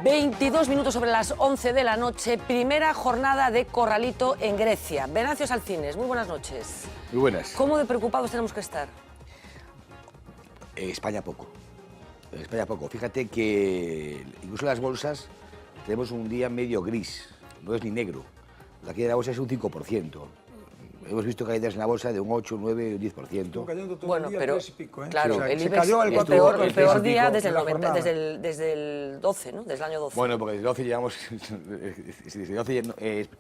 22 minutos sobre las 11 de la noche, primera jornada de Corralito en Grecia. Venancio Salcines, muy buenas noches. Muy buenas. ¿Cómo de preocupados tenemos que estar? España poco. España poco. Fíjate que incluso en las bolsas tenemos un día medio gris, no es ni negro. La caída de la bolsa es un 5%. Hemos visto caídas en la bolsa de un 8, 9, un 10%. Bueno, pero 3 y pico, ¿eh? claro, O sea, el se IBEX cayó al el 4, peor 3 y día pico desde en la el, 90, jornada. desde el 12, ¿no? Desde el año 12. Bueno, porque desde el 12 llevamos... desde el 12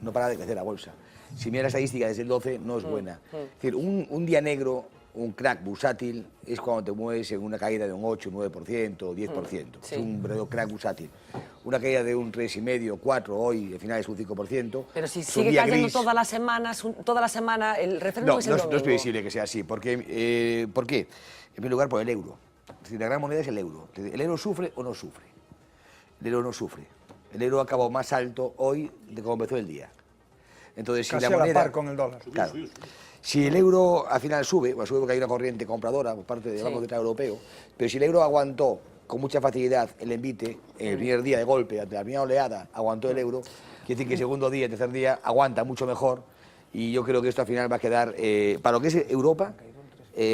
no para de crecer la bolsa. Si miras la estadística desde el 12 no es buena. Es decir, un día negro, un crack bursátil, es cuando te mueves en una caída de un 8, 9%, 10%. Sí. Es un verdadero crack bursátil. Una caída de un 3,5, 4, hoy al final es un 5%. Pero si Es un sigue día cayendo gris. toda la semana, el referéndum No, es el domingo. no es previsible que sea así. Porque, ¿por qué? En primer lugar, por el euro. Es decir, la gran moneda es el euro. ¿El euro sufre o no sufre? El euro no sufre. El euro acabó más alto hoy de como empezó el día. Entonces, si Casi la a la moneda... par con el dólar. Claro. Si el euro al final sube porque hay una corriente compradora por parte del Banco Central Europeo, pero si el euro aguantó con mucha facilidad el envite, el primer día de golpe, ante la primera oleada, aguantó el euro, quiere decir que el segundo día, el tercer día, aguanta mucho mejor, y yo creo que esto al final va a quedar, para lo que es Europa,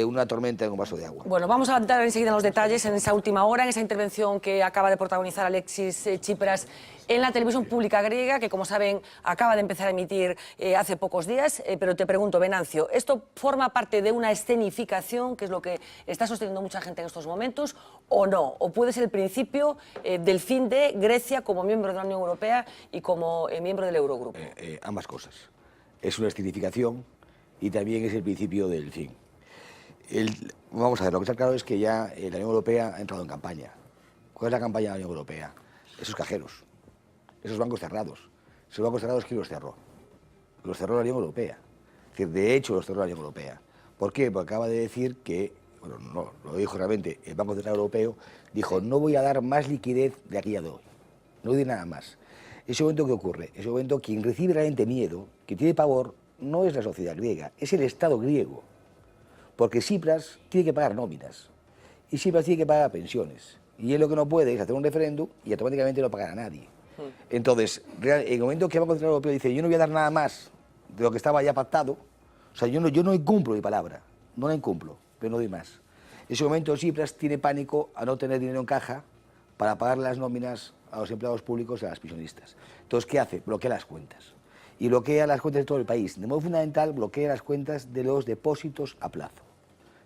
una tormenta en un vaso de agua. Bueno, vamos a entrar enseguida en los detalles, en esa última hora, en esa intervención que acaba de protagonizar Alexis Tsipras en la televisión pública griega, que como saben acaba de empezar a emitir hace pocos días, pero te pregunto, Venancio, ¿esto forma parte de una escenificación, que es lo que está sosteniendo mucha gente en estos momentos, o no? ¿O puede ser el principio del fin de Grecia como miembro de la Unión Europea y como miembro del Eurogrupo? Ambas cosas. Es una escenificación y también es el principio del fin. Vamos a ver, lo que está claro es que ya la Unión Europea ha entrado en campaña. ¿Cuál es la campaña de la Unión Europea? Esos cajeros, esos bancos cerrados. Esos bancos cerrados, ¿quién los cerró? Los cerró la Unión Europea. Es decir, de hecho, los cerró la Unión Europea. ¿Por qué? Porque acaba de decir que, bueno, no, lo dijo realmente el Banco Central Europeo, dijo, no voy a dar más liquidez de aquí a de hoy. No doy nada más. Ese momento, ¿qué ocurre? Ese momento, quien recibe realmente miedo, quien tiene pavor, no es la sociedad griega, es el Estado griego. Porque Tsipras tiene que pagar nóminas y Tsipras tiene que pagar pensiones. Y él lo que no puede es hacer un referéndum y automáticamente no pagar a nadie. Entonces, en el momento que el Banco Central Europeo dice yo no voy a dar nada más de lo que estaba ya pactado, o sea, yo no incumplo mi palabra, no la incumplo, pero no doy más. En ese momento Tsipras tiene pánico a no tener dinero en caja para pagar las nóminas a los empleados públicos y a las pensionistas. Entonces, ¿qué hace? Bloquea las cuentas. Y bloquea las cuentas de todo el país. De modo fundamental, bloquea las cuentas de los depósitos a plazo,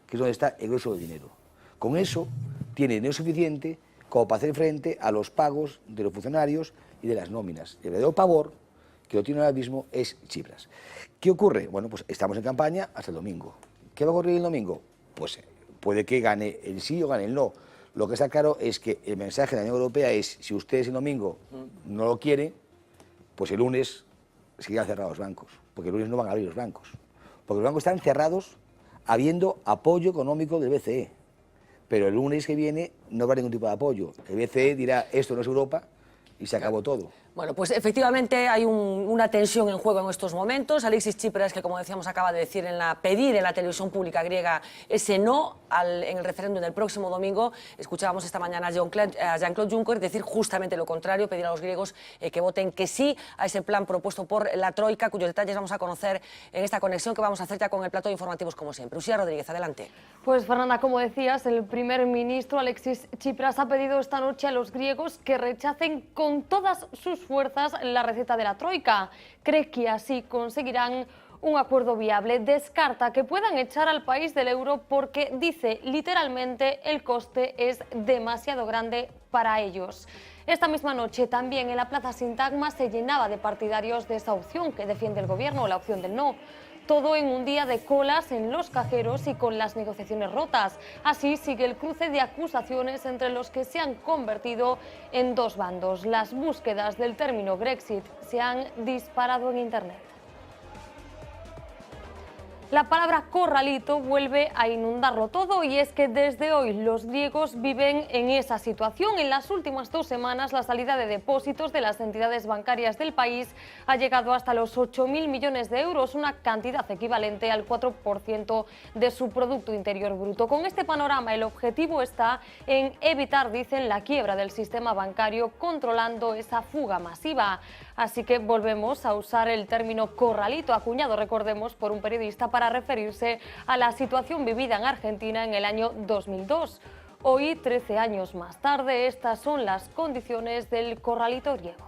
que es donde está el grueso del dinero. Con eso tiene dinero suficiente como para hacer frente a los pagos de los funcionarios y de las nóminas. El verdadero pavor, que lo tiene ahora mismo, es Tsipras. ¿Qué ocurre? Bueno, pues estamos en campaña hasta el domingo. ¿Qué va a ocurrir el domingo? Pues puede que gane el sí o gane el no. Lo que está claro es que el mensaje de la Unión Europea es, si ustedes el domingo no lo quieren, pues el lunes seguirán cerrados los bancos, porque el lunes no van a abrir los bancos. Porque los bancos están cerrados habiendo apoyo económico del BCE. Pero el lunes que viene no habrá ningún tipo de apoyo. El BCE dirá, esto no es Europa, y se acabó todo. Bueno, pues efectivamente hay una tensión en juego en estos momentos. Alexis Tsipras, que como decíamos acaba de decir pedir en la televisión pública griega ese no en el referéndum del próximo domingo. Escuchábamos esta mañana a Jean-Claude Juncker decir justamente lo contrario, pedir a los griegos que voten que sí a ese plan propuesto por la Troika, cuyos detalles vamos a conocer en esta conexión que vamos a hacer ya con el plató de informativos como siempre. Lucía Rodríguez, adelante. Pues Fernanda, como decías, el primer ministro Alexis Tsipras ha pedido esta noche a los griegos que rechacen con todas sus fuerzas la receta de la Troika. Cree que así conseguirán un acuerdo viable. Descarta que puedan echar al país del euro porque, dice literalmente, el coste es demasiado grande para ellos. Esta misma noche también en la Plaza Sintagma se llenaba de partidarios de esa opción que defiende el gobierno, la opción del no. Todo en un día de colas en los cajeros y con las negociaciones rotas. Así sigue el cruce de acusaciones entre los que se han convertido en dos bandos. Las búsquedas del término Brexit se han disparado en Internet. La palabra corralito vuelve a inundarlo todo y es que desde hoy los griegos viven en esa situación. En las últimas 2 semanas la salida de depósitos de las entidades bancarias del país ha llegado hasta los 8.000 millones de euros, una cantidad equivalente al 4% de su Producto Interior Bruto. Con este panorama el objetivo está en evitar, dicen, la quiebra del sistema bancario, controlando esa fuga masiva. Así que volvemos a usar el término corralito, acuñado, recordemos, por un periodista para referirse a la situación vivida en Argentina en el año 2002. Hoy, 13 años más tarde, estas son las condiciones del corralito griego.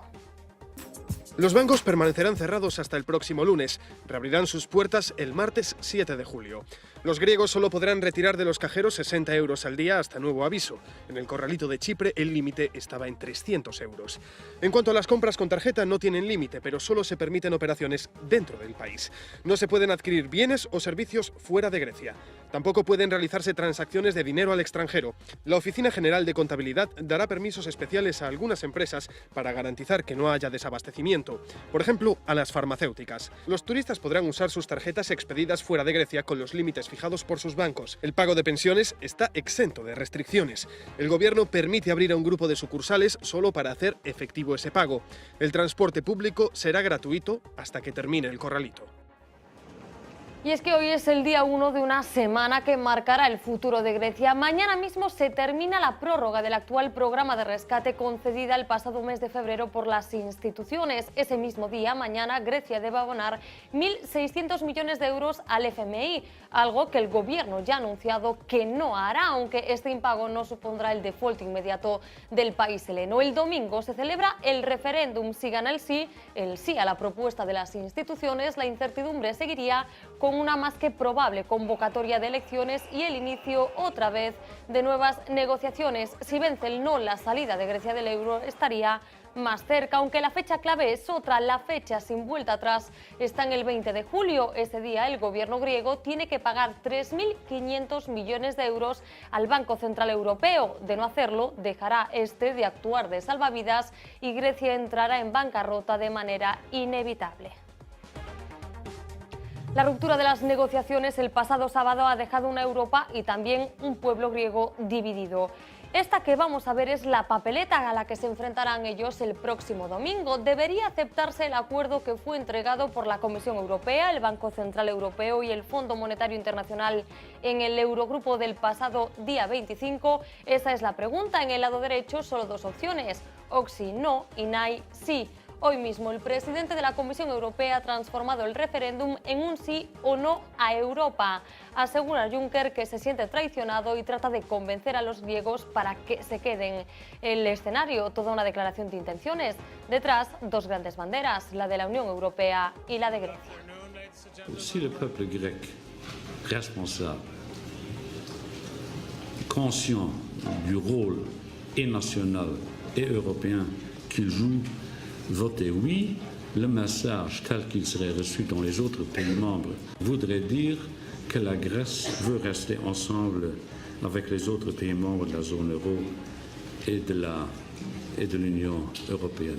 Los bancos permanecerán cerrados hasta el próximo lunes. Reabrirán sus puertas el martes 7 de julio. Los griegos solo podrán retirar de los cajeros 60 euros al día hasta nuevo aviso. En el corralito de Chipre el límite estaba en 300 euros. En cuanto a las compras con tarjeta, no tienen límite, pero solo se permiten operaciones dentro del país. No se pueden adquirir bienes o servicios fuera de Grecia. Tampoco pueden realizarse transacciones de dinero al extranjero. La Oficina General de Contabilidad dará permisos especiales a algunas empresas para garantizar que no haya desabastecimiento. Por ejemplo, a las farmacéuticas. Los turistas podrán usar sus tarjetas expedidas fuera de Grecia con los límites fijados por sus bancos. El pago de pensiones está exento de restricciones. El gobierno permite abrir a un grupo de sucursales solo para hacer efectivo ese pago. El transporte público será gratuito hasta que termine el corralito. Y es que hoy es el día 1 de una semana que marcará el futuro de Grecia. Mañana mismo se termina la prórroga del actual programa de rescate concedida el pasado mes de febrero por las instituciones. Ese mismo día, mañana, Grecia debe abonar 1.600 millones de euros al FMI, algo que el gobierno ya ha anunciado que no hará, aunque este impago no supondrá el default inmediato del país heleno. El domingo se celebra el referéndum. Si gana el sí a la propuesta de las instituciones, la incertidumbre seguiría con una más que probable convocatoria de elecciones y el inicio otra vez de nuevas negociaciones. Si vence el no, la salida de Grecia del euro estaría más cerca, aunque la fecha clave es otra. La fecha sin vuelta atrás está en el 20 de julio. Ese día el gobierno griego tiene que pagar 3.500 millones de euros al Banco Central Europeo. De no hacerlo, dejará este de actuar de salvavidas y Grecia entrará en bancarrota de manera inevitable. La ruptura de las negociaciones el pasado sábado ha dejado una Europa y también un pueblo griego dividido. Esta que vamos a ver es la papeleta a la que se enfrentarán ellos el próximo domingo. Debería aceptarse el acuerdo que fue entregado por la Comisión Europea, el Banco Central Europeo y el Fondo Monetario Internacional en el Eurogrupo del pasado día 25. Esa es la pregunta. En el lado derecho solo 2 opciones: Oxi no y Nay sí. Hoy mismo el presidente de la Comisión Europea ha transformado el referéndum en un sí o no a Europa. Asegura Juncker que se siente traicionado y trata de convencer a los griegos para que se queden. El escenario, toda una declaración de intenciones. Detrás, 2 grandes banderas, la de la Unión Europea y la de Grecia. Si le peuple grec responsable, conscient du rôle et national et européen qu'il joue, voter oui, le message tel qu'il serait reçu dans les autres pays membres voudrait dire que la Grèce veut rester ensemble avec les autres pays membres de la zone euro et de l'Union européenne.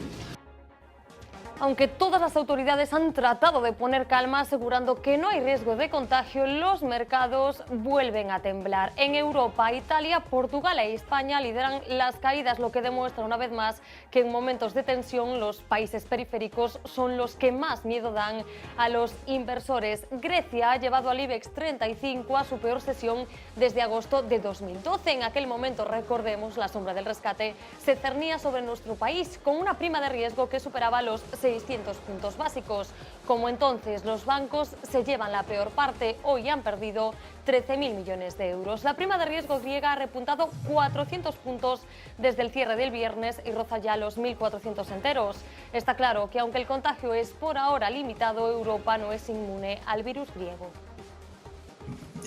Aunque todas las autoridades han tratado de poner calma asegurando que no hay riesgo de contagio, los mercados vuelven a temblar. En Europa, Italia, Portugal e España lideran las caídas, lo que demuestra una vez más que en momentos de tensión los países periféricos son los que más miedo dan a los inversores. Grecia ha llevado al IBEX 35 a su peor sesión desde agosto de 2012. En aquel momento, recordemos, la sombra del rescate se cernía sobre nuestro país con una prima de riesgo que superaba los 600 puntos básicos. Como entonces los bancos se llevan la peor parte, hoy han perdido 13.000 millones de euros. La prima de riesgo griega ha repuntado 400 puntos desde el cierre del viernes y roza ya los 1.400 enteros. Está claro que aunque el contagio es por ahora limitado, Europa no es inmune al virus griego.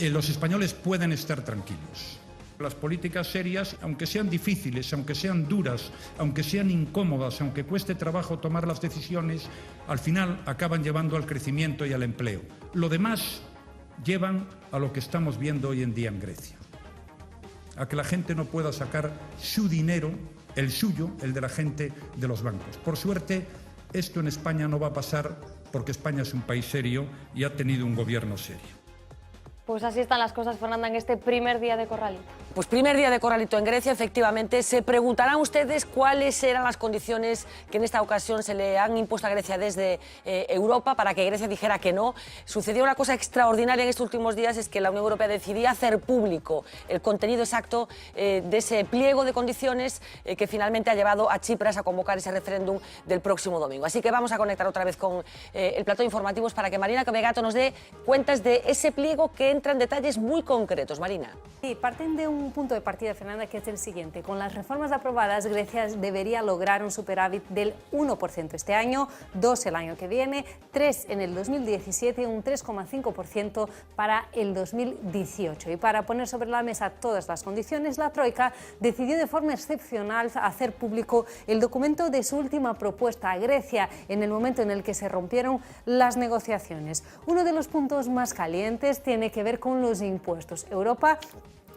Los españoles pueden estar tranquilos. Las políticas serias, aunque sean difíciles, aunque sean duras, aunque sean incómodas, aunque cueste trabajo tomar las decisiones, al final acaban llevando al crecimiento y al empleo. Lo demás llevan a lo que estamos viendo hoy en día en Grecia. A que la gente no pueda sacar su dinero, el suyo, el de la gente, de los bancos. Por suerte, esto en España no va a pasar porque España es un país serio y ha tenido un gobierno serio. Pues así están las cosas, Fernanda, en este primer día de Corralito. Pues primer día de Corralito en Grecia, efectivamente. Se preguntarán ustedes cuáles eran las condiciones que en esta ocasión se le han impuesto a Grecia desde Europa para que Grecia dijera que no. Sucedió una cosa extraordinaria en estos últimos días, es que la Unión Europea decidía hacer público el contenido exacto de ese pliego de condiciones que finalmente ha llevado a Tsipras a convocar ese referéndum del próximo domingo. Así que vamos a conectar otra vez con el plató de informativos para que Marina Cabegato nos dé cuentas de ese pliego que entra en detalles muy concretos. Marina. Sí, parten de un punto de partida, Fernanda, que es el siguiente. Con las reformas aprobadas, Grecia debería lograr un superávit del 1% este año, 2% el año que viene, 3% en el 2017 y un 3,5% para el 2018. Y para poner sobre la mesa todas las condiciones, la Troika decidió de forma excepcional hacer público el documento de su última propuesta a Grecia en el momento en el que se rompieron las negociaciones. Uno de los puntos más calientes tiene que ver con los impuestos. Europa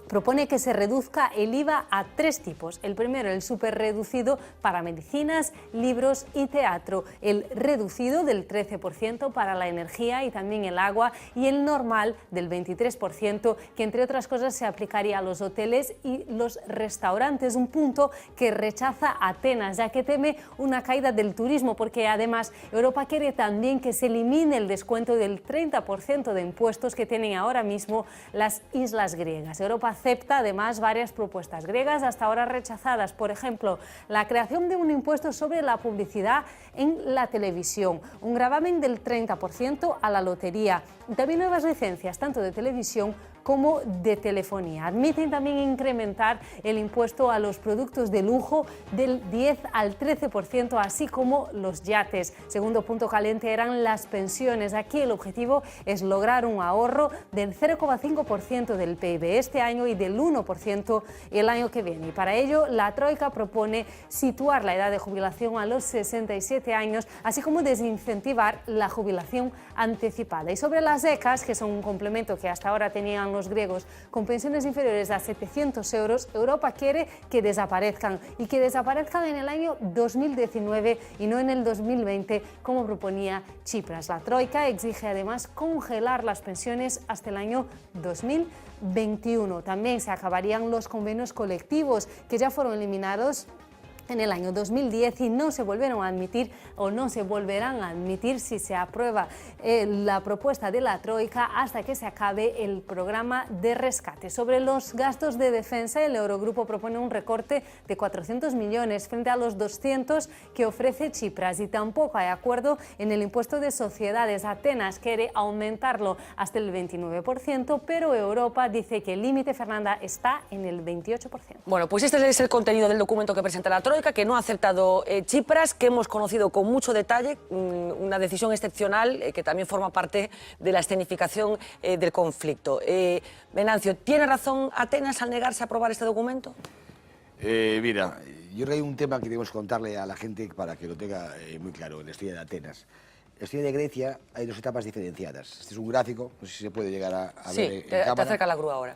propone que se reduzca el IVA a 3 tipos. El primero, el superreducido para medicinas, libros y teatro. El reducido del 13% para la energía y también el agua. Y el normal del 23%, que entre otras cosas se aplicaría a los hoteles y los restaurantes. Un punto que rechaza Atenas, ya que teme una caída del turismo, porque además Europa quiere también que se elimine el descuento del 30% de impuestos que tienen ahora mismo las islas griegas. Europa acepta además varias propuestas griegas hasta ahora rechazadas, por ejemplo, la creación de un impuesto sobre la publicidad en la televisión, un gravamen del 30% a la lotería y también nuevas licencias tanto de televisión como de telefonía. Admiten también incrementar el impuesto a los productos de lujo del 10 al 13%, así como los yates. Segundo punto caliente eran las pensiones. Aquí el objetivo es lograr un ahorro del 0,5% del PIB este año y del 1% el año que viene. Y para ello, la Troika propone situar la edad de jubilación a los 67 años, así como desincentivar la jubilación anticipada. Y sobre las becas, que son un complemento que hasta ahora tenían los griegos con pensiones inferiores a 700 euros, Europa quiere que desaparezcan y que desaparezcan en el año 2019 y no en el 2020, como proponía Tsipras. La Troika exige además congelar las pensiones hasta el año 2021. También se acabarían los convenios colectivos que ya fueron eliminados en el año 2010 y no se volvieron a admitir o no se volverán a admitir si se aprueba la propuesta de la Troika hasta que se acabe el programa de rescate. Sobre los gastos de defensa, el Eurogrupo propone un recorte de 400 millones frente a los 200 que ofrece Tsipras y tampoco hay acuerdo en el impuesto de sociedades. Atenas quiere aumentarlo hasta el 29%, pero Europa dice que el límite, Fernanda, está en el 28%. Bueno, pues este es el contenido del documento que presenta la Troika, que no ha aceptado Tsipras, que hemos conocido con mucho detalle, una decisión excepcional que también forma parte de la escenificación del conflicto. Venancio, ¿tiene razón Atenas al negarse a aprobar este documento? Mira, yo creo que hay un tema que debemos contarle a la gente para que lo tenga muy claro en la historia de Atenas. En la historia de Grecia hay 2 etapas diferenciadas. Este es un gráfico, no sé si se puede llegar a ver en te cámara. acerca la grúa ahora.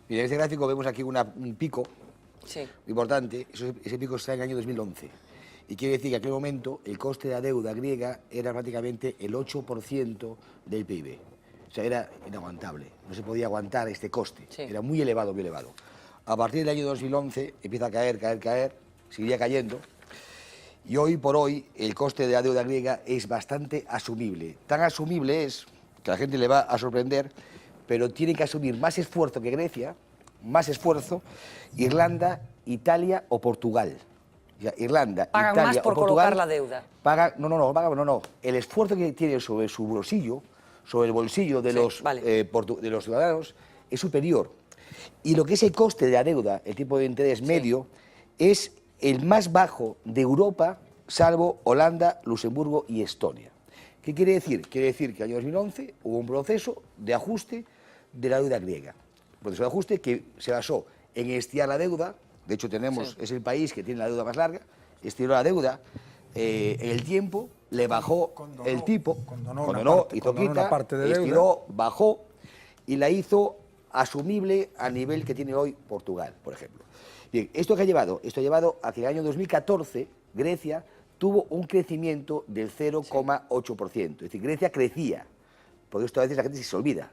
Mira, en este gráfico vemos aquí un pico. Sí. Importante, ese pico está en el año 2011 y quiere decir que en aquel momento el coste de la deuda griega era prácticamente el 8% del PIB. O sea, era inaguantable, no se podía aguantar este coste, Sí. Era muy elevado, muy elevado. A partir del año 2011 empieza a caer, seguiría cayendo y hoy por hoy el coste de la deuda griega es bastante asumible. Tan asumible es que a la gente le va a sorprender, pero tiene que asumir más esfuerzo que Grecia, más esfuerzo, Irlanda, Italia o Portugal. O sea, Irlanda, Pagan Italia más por o Portugal colocar la deuda. Pagan, no. El esfuerzo que tiene sobre su bolsillo, sobre el bolsillo de, de los ciudadanos, es superior. Y lo que es el coste de la deuda, el tipo de interés medio, es el más bajo de Europa, salvo Holanda, Luxemburgo y Estonia. ¿Qué quiere decir? Quiere decir que en el año 2011 hubo un proceso de ajuste de la deuda griega. Un proceso de ajuste que se basó en estirar la deuda. De hecho, es el país que tiene la deuda más larga. Estiró la deuda en el tiempo, le bajó el tipo, condonó, hizo quita, estiró, bajó y la hizo asumible a nivel que tiene hoy Portugal, por ejemplo. Bien, ¿esto qué ha llevado? Esto ha llevado a que en el año 2014 Grecia tuvo un crecimiento del 0,8%. Es decir, Grecia crecía, porque esto a veces la gente se olvida.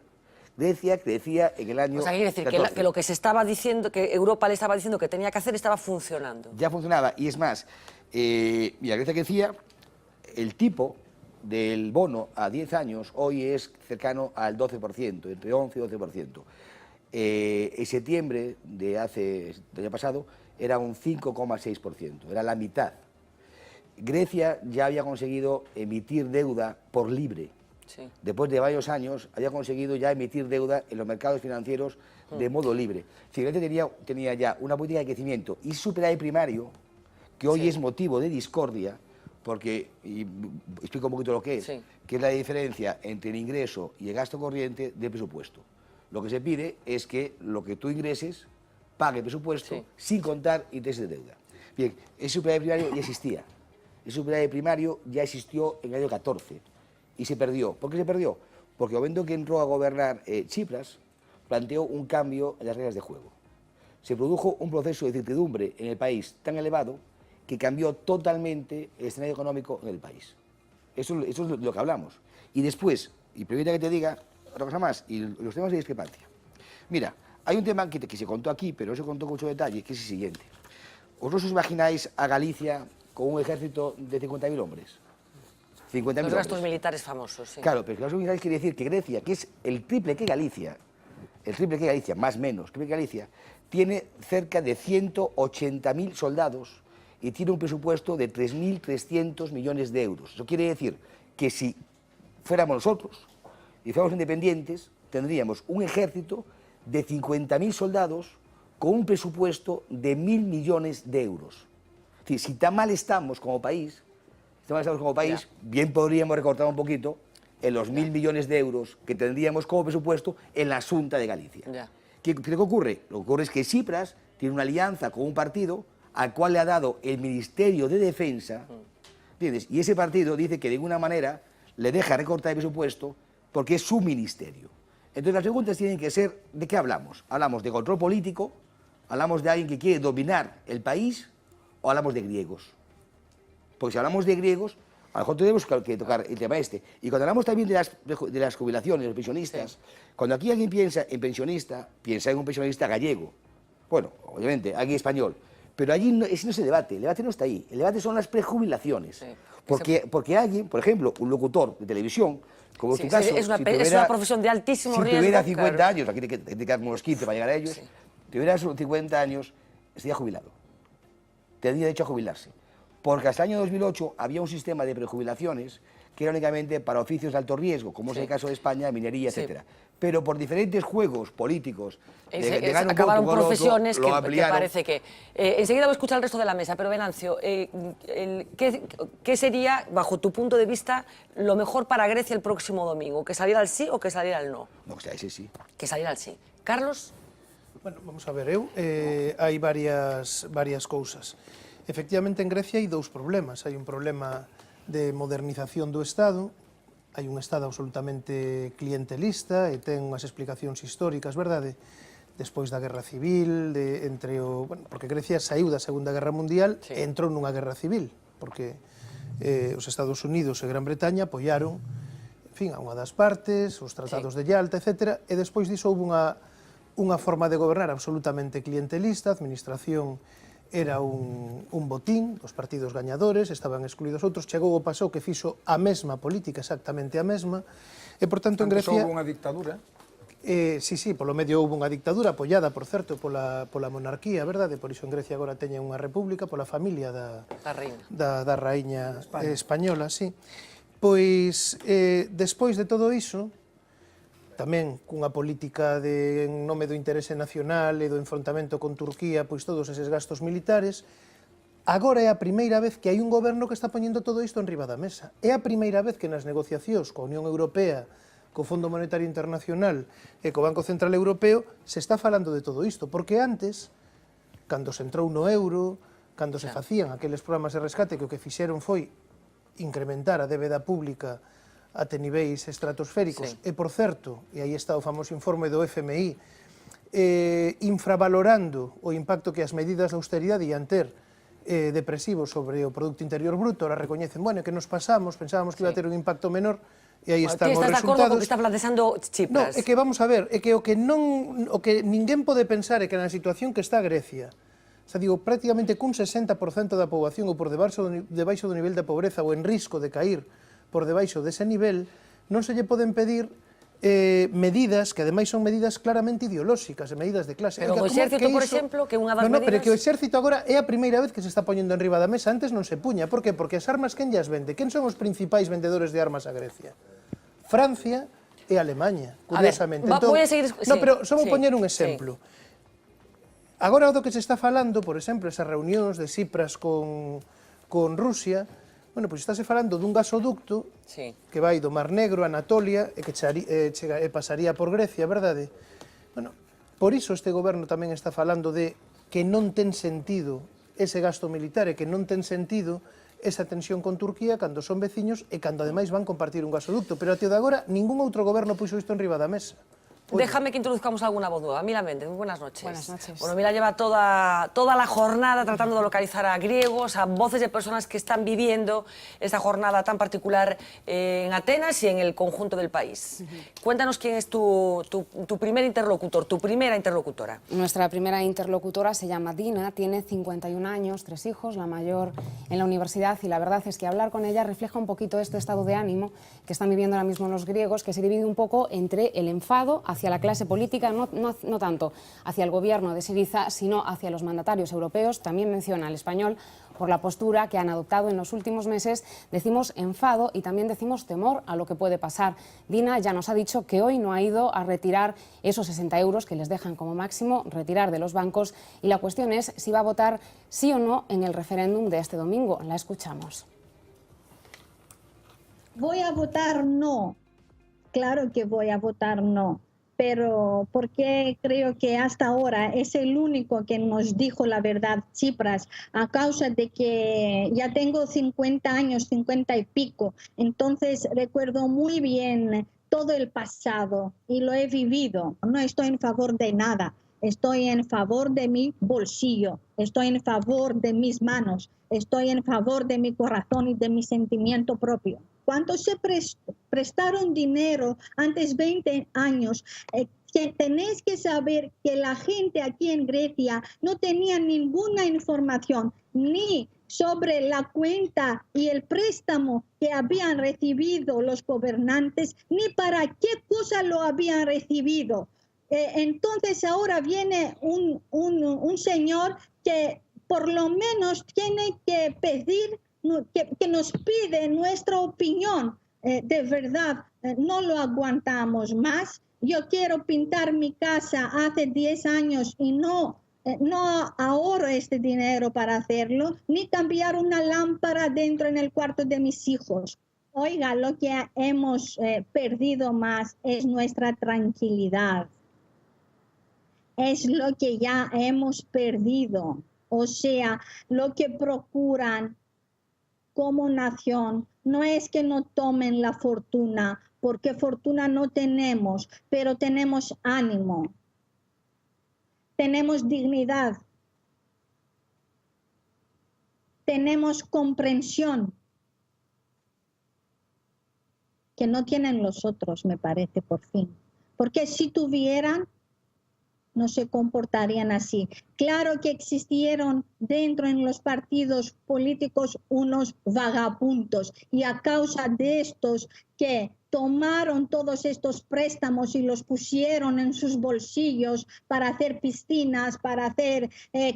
Grecia crecía en el año... O sea, quiere decir 14. que lo que se estaba diciendo, que Europa le estaba diciendo que tenía que hacer, estaba funcionando. Ya funcionaba, y es más, mira, Grecia crecía, el tipo del bono a 10 años hoy es cercano al 12%, entre 11 y 12%. En septiembre del año pasado era un 5,6%, era la mitad. Grecia ya había conseguido emitir deuda por libre. Sí. Después de varios años, había conseguido ya emitir deuda en los mercados financieros de modo libre. Si Grecia tenía ya una política de crecimiento y superávit primario, que hoy es motivo de discordia, porque, y explico un poquito lo que es la diferencia entre el ingreso y el gasto corriente del presupuesto. Lo que se pide es que lo que tú ingreses pague el presupuesto sin contar intereses de deuda. Bien, ese superávit primario ya existía. El superávit primario ya existió en el año 14 y se perdió. ¿Por qué se perdió? Porque al momento que entró a gobernar Tsipras, planteó un cambio en las reglas de juego. Se produjo un proceso de incertidumbre en el país tan elevado que cambió totalmente el escenario económico en el país. Eso es lo que hablamos. Y después, y permítame que te diga otra cosa más, y los temas de discrepancia. Mira, hay un tema que se contó aquí, pero no se contó con mucho detalle, que es el siguiente. ¿Vosotros os imagináis a Galicia con un ejército de 50.000 hombres? 50.000 hombres. Los gastos militares famosos, sí. Claro, pero los gastos militares quiere decir que Grecia, que es el triple que Galicia, más o menos, que Galicia, tiene cerca de 180.000 soldados y tiene un presupuesto de 3.300 millones de euros. Eso quiere decir que si fuéramos nosotros y fuéramos independientes, tendríamos un ejército de 50.000 soldados con un presupuesto de 1.000 millones de euros. Es decir, si tan mal estamos como país, bien podríamos recortar un poquito en los 1.000 millones de euros que tendríamos como presupuesto en la Xunta de Galicia. ¿Qué ocurre? Lo que ocurre es que Tsipras tiene una alianza con un partido al cual le ha dado el Ministerio de Defensa, ¿entiendes? Y ese partido dice que de ninguna manera le deja recortar el presupuesto porque es su ministerio. Entonces las preguntas tienen que ser, ¿de qué hablamos? ¿Hablamos de control político? ¿Hablamos de alguien que quiere dominar el país? ¿O hablamos de griegos? Porque si hablamos de griegos, a lo mejor tenemos que tocar el tema este. Y cuando hablamos también de las jubilaciones, de los pensionistas, cuando aquí alguien piensa en pensionista, piensa en un pensionista gallego. Bueno, obviamente, alguien español. Pero allí ese no es el debate no está ahí. El debate son las prejubilaciones. Porque alguien, por ejemplo, un locutor de televisión, como en tu caso... Es una profesión de altísimo riesgo. Si tuviera 50 años, aquí te quedan unos 15 para llegar a ellos, si tuviera 50 años, estaría jubilado. Tendría derecho a jubilarse. Porque hasta el año 2008 había un sistema de prejubilaciones que era únicamente para oficios de alto riesgo, como es el caso de España, minería, etcétera. Pero por diferentes juegos políticos, acabaron profesiones que parece que... enseguida voy a escuchar al resto de la mesa, pero Venancio, ¿qué sería, bajo tu punto de vista, lo mejor para Grecia el próximo domingo? ¿Que saliera al sí o que saliera al no? No, que saliera al sí. Que saliera al sí. Carlos? Bueno, vamos a ver, hai varias cousas. Efectivamente, en Grecia hai dous problemas. Hai un problema de modernización do Estado, hai un Estado absolutamente clientelista e ten unhas explicacións históricas, verdade? Despois da Guerra Civil, porque Grecia saiu da Segunda Guerra Mundial e entrou nunha guerra civil, porque os Estados Unidos e Gran Bretaña apoiaron, en fin, a unha das partes, os tratados de Yalta, etc. E despois diso houve unha forma de gobernar absolutamente clientelista, a administración era un botín dos partidos gañadores, estaban excluídos outros, chegou o pasou que fixo a mesma política, exactamente a mesma, e, por tanto, en Grecia... Houve unha dictadura? Sí, polo medio houve unha dictadura, apoiada, por certo, pola monarquía, verdade? Por iso en Grecia agora teñen unha república, pola familia da raíña española, sí. Pois, despois de todo iso, tamén cunha política de en nome do interese nacional e do enfrontamento con Turquía, pois todos eses gastos militares, agora é a primeira vez que hai un goberno que está poñendo todo isto enriba da mesa. É a primeira vez que nas negociacións coa Unión Europea, co Fondo Monetario Internacional e co Banco Central Europeo se está falando de todo isto, porque antes, cando se entrou no euro, cando se facían aqueles programas de rescate que o que fixeron foi incrementar a débeda pública até niveis estratosféricos, e, por certo, e aí está o famoso informe do FMI, infravalorando o impacto que as medidas de austeridade ian ter depresivos sobre o Producto Interior Bruto, ahora recoñecen, bueno, que nos pasamos, pensábamos que iba a ter un impacto menor, E aí están Ti os estás de acordo co resultados. que está plantexando No, Chipras? é que vamos a ver, é que o que ninguén pode pensar é que na situación que está Grecia, xa digo, prácticamente cun 60% da poboación ou por debaixo do nivel da pobreza ou en risco de cair por debaixo dese nivel, non se lle poden pedir medidas que ademais son medidas claramente ideolóxicas, medidas de clase. Pero o exército, por exemplo, que unha das medidas... Pero que o exército agora é a primeira vez que se está poñendo enriba da mesa, antes non se puña. Por que? Porque as armas quen llas vende? Quen son os principais vendedores de armas a Grecia? Francia e Alemanha, curiosamente. Voy a seguir... No, pero só vou poñer un exemplo. Agora do que se está falando, por exemplo, esas reunións de Tsipras con Rusia, bueno, pois estáse falando dun gasoducto que vai do Mar Negro a Anatolia e que pasaría por Grecia, verdade? Bueno, por iso este goberno tamén está falando de que non ten sentido ese gasto militar e que non ten sentido esa tensión con Turquía cando son veciños e cando ademais van compartir un gasoducto. Pero até de agora ningún outro goberno puxo isto enriba da mesa. Déjame que introduzcamos alguna voz nueva. Mila Méndez, muy buenas noches. Buenas noches. Bueno, Mila lleva toda la jornada tratando de localizar a griegos, a voces de personas que están viviendo esta jornada tan particular en Atenas y en el conjunto del país. Cuéntanos quién es tu primer interlocutor, tu primera interlocutora. Nuestra primera interlocutora se llama Dina, tiene 51 años, 3 hijos, la mayor en la universidad, y la verdad es que hablar con ella refleja un poquito este estado de ánimo que están viviendo ahora mismo los griegos, que se divide un poco entre el enfado hacia la clase política, no tanto hacia el gobierno de Syriza, sino hacia los mandatarios europeos. También menciona al español por la postura que han adoptado en los últimos meses. Decimos enfado y también decimos temor a lo que puede pasar. Dina ya nos ha dicho que hoy no ha ido a retirar esos 60 euros que les dejan como máximo retirar de los bancos, y la cuestión es si va a votar sí o no en el referéndum de este domingo. La escuchamos. Voy a votar no. Claro que voy a votar no. Pero porque creo que hasta ahora es el único que nos dijo la verdad, Tsipras, a causa de que ya tengo 50 años, 50 y pico, entonces recuerdo muy bien todo el pasado y lo he vivido. No estoy en favor de nada, estoy en favor de mi bolsillo, estoy en favor de mis manos, estoy en favor de mi corazón y de mi sentimiento propio. Cuando se prestaron dinero antes 20 años, que tenéis que saber que la gente aquí en Grecia no tenía ninguna información ni sobre la cuenta y el préstamo que habían recibido los gobernantes, ni para qué cosa lo habían recibido. Entonces ahora viene un señor que por lo menos tiene que pedir, que nos pide nuestra opinión. De verdad, no lo aguantamos más. Yo quiero pintar mi casa hace 10 años y no ahorro este dinero para hacerlo, ni cambiar una lámpara dentro en el cuarto de mis hijos. Oiga, lo que hemos perdido más es nuestra tranquilidad. Es lo que ya hemos perdido. O sea, lo que procuran como nación no es que no tomen la fortuna, porque fortuna no tenemos, pero tenemos ánimo, tenemos dignidad, tenemos comprensión, que no tienen los otros, me parece, por fin. Porque si tuvieran, no se comportarían así. Claro que existieron dentro en los partidos políticos unos vagabundos, y a causa de estos que tomaron todos estos préstamos y los pusieron en sus bolsillos para hacer piscinas, para hacer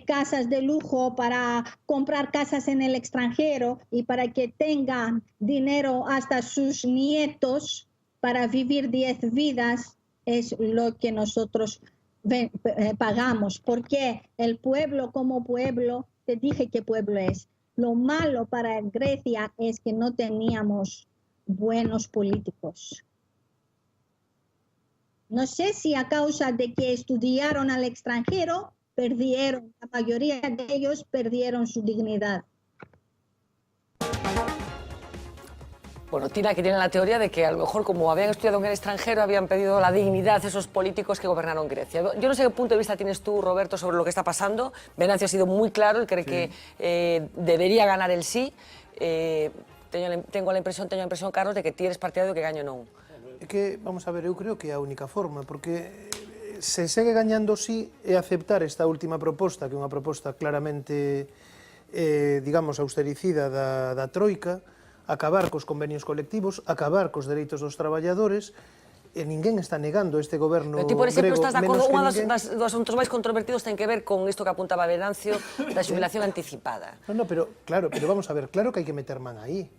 casas de lujo, para comprar casas en el extranjero y para que tengan dinero hasta sus nietos para vivir 10 vidas, es lo que nosotros pagamos, porque el pueblo como pueblo, te dije qué pueblo es. Lo malo para Grecia es que no teníamos buenos políticos. No sé si a causa de que estudiaron al extranjero, perdieron, la mayoría de ellos perdieron su dignidad. Bueno, Tina, que tiene la teoría de que a lo mejor como habían estudiado en el extranjero habían pedido la dignidad de esos políticos que gobernaron Grecia. Yo no sé qué punto de vista tienes tú, Roberto, sobre lo que está pasando. Venancio ha sido muy claro, él cree que debería ganar el sí. Teño a impresión, Carlos, de que ti eres partidario de que gaño non. É que, vamos a ver, eu creo que é a única forma, porque se segue gañando sí é aceptar esta última proposta, que é unha proposta claramente, digamos, austericida da Troika, acabar cos convenios colectivos, acabar cos dereitos dos traballadores, e ninguén está negando este goberno grego, Pero ti, por exemplo, estás de acordo, menos que unha ninguén. dos asuntos máis controvertidos ten que ver con isto que apuntaba Venancio, da xubilación anticipada. No, pero claro, pero vamos a ver, claro que hai que meter man aí.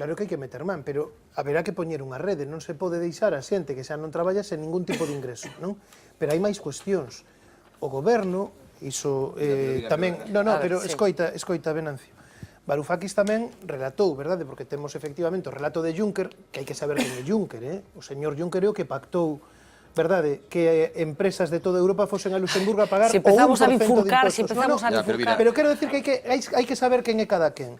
Claro que hai que meter man, pero haberá que poñer unha rede, non se pode deixar a xente que xa non traballa sen ningún tipo de ingreso, non? Pero hai máis cuestións. O goberno, iso tamén... No, pero escoita, Venancio. Varoufakis tamén relatou, verdade? Porque temos efectivamente o relato de Juncker, que hai que saber quen é Juncker, O señor Juncker é o que pactou, verdade, que empresas de toda Europa fosen a Luxemburgo a pagar o 1% de impostos. Pero quero decir que hai que saber quen é cada quen.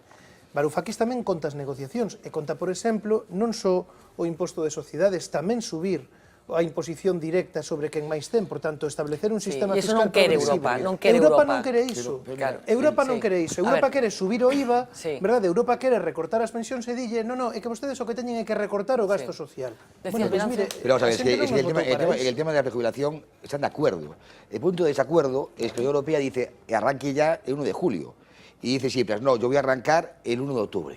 Varoufakis tamén conta as negociacións e conta, por exemplo, non só o imposto de sociedades, tamén subir a imposición directa sobre quen máis ten, por tanto, establecer un sistema fiscal progresivo. Europa non quere iso. Europa non quere iso. Europa quere subir o IVA, verdade? Europa quere recortar as pensións e dille, non, é que vostedes o que teñen é que recortar o gasto social. Bueno, pues mire, pero vamos a ver, en el tema de la prejubilación están de acuerdo. El punto de desacuerdo es que la Unión Europea dice, arranque ya el 1 de julio. Y dice Tsipras, no, yo voy a arrancar el 1 de octubre.